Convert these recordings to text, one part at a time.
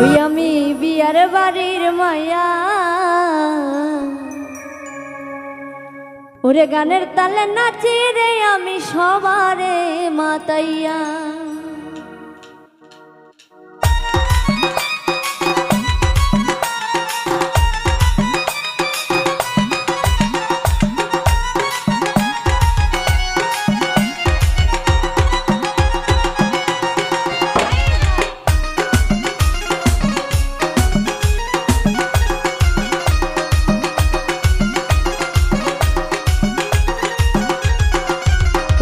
ওই আমি বিয়ার বাড়ির মায়া, ওরে গানের তালে নাচি রে আমি সবারে মাতাইয়া।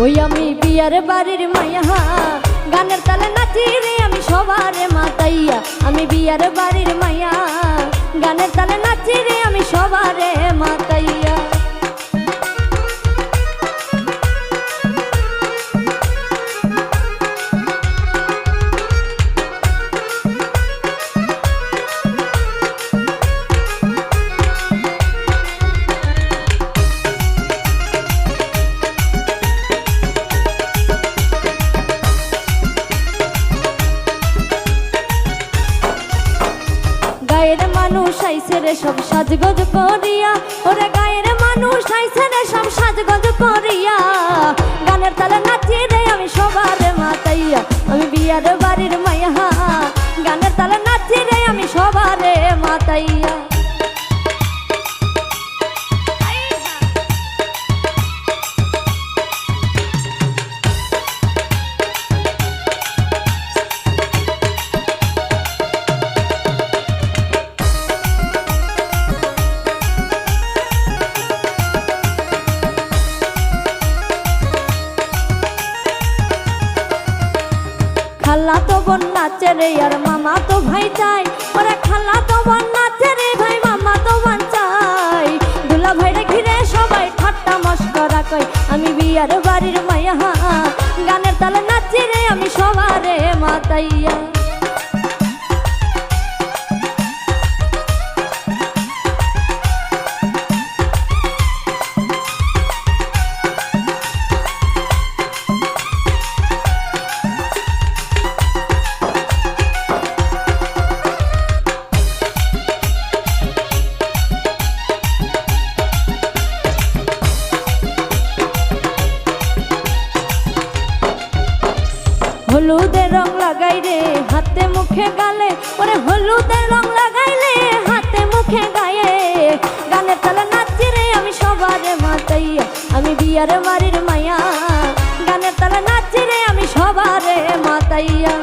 ওই আমি বিয়ার বাড়ির মায়া, গানের তালে নাচি রে আমি সবারে মাতাইয়া। আমি বিয়ার বাড়ির মায়া, গানের তালে নাচি রে আমি সবারে মাতাইয়া। গায়ের মানুষ আইছে রে সব সাজগোজ করিয়া, ওরে গায়ের মানুষ আইছে রে সব সাজগোজ করিয়া। গানের তালে নাচি রে আমি সবারে মাতাইয়া। আমি বিয়ার বাড়ির মায়া, গানের তালে নাচি রে আমি সবারে মাতাইয়া। খালা তো বোন নাচে রে আর মামা তো ভাই চাই, ওরে খালা তো বোন নাচে রে ভাই মামা তো বোন চাই। দুলা ভাইরে ঘিরে সবাই ঠাট্টা মস্করা কই। আমি বিয়ার বাড়ির মায়া, গানের তালে নাচি রে আমি সবারে মাতাইয়া। হলুদের রং লাগাই রে হাতে মুখে গালে, ওরে হলুদের রং লাগাইলে হাতে মুখে গায়ে। গানের তালে নাচি রে আমি সবারে মাতাইয়া। আমি বিয়ার বাড়ির মায়া, গানের তালে নাচি রে আমি সবারে মাতাইয়া।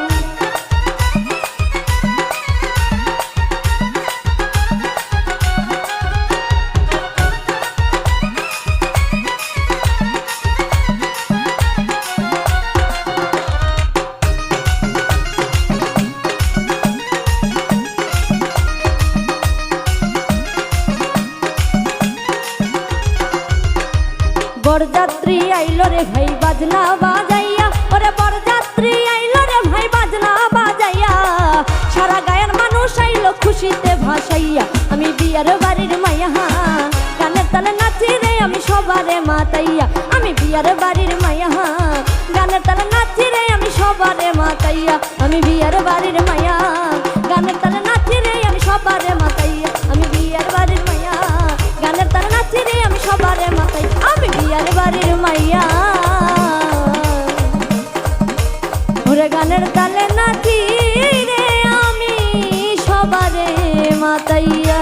বরযাত্রী আইলো রে ভাই বাজনা বাজাইয়া, ওরে বরযাত্রী আইলো রে ভাই বাজনা বাজাইয়া। সারা গায়ের মানুষ আইলো খুশিতে ভাসাইয়া। আমি বিয়ার বাড়ির মায়া, গানের তালে নাচি রে আমি সবারে মাতাইয়া। আমি বিয়ার বাড়ির মায়া, গানের তালে নাচি রে আমি সবারে মাতাইয়া। আমি বিয়ার বাড়ির মায়া, গানের তালে নাচি রে আমি সবারে মাতাইয়া। আমি বিয়ার বাড়ির মায়া, গানের তালে নাচি রে আমি সবারে মাতাইয়া। আমি বিয়ার বাড়ির মাইয়া, ওরে গানের তালে নাচি রে আমি সবারে মাতাইয়া।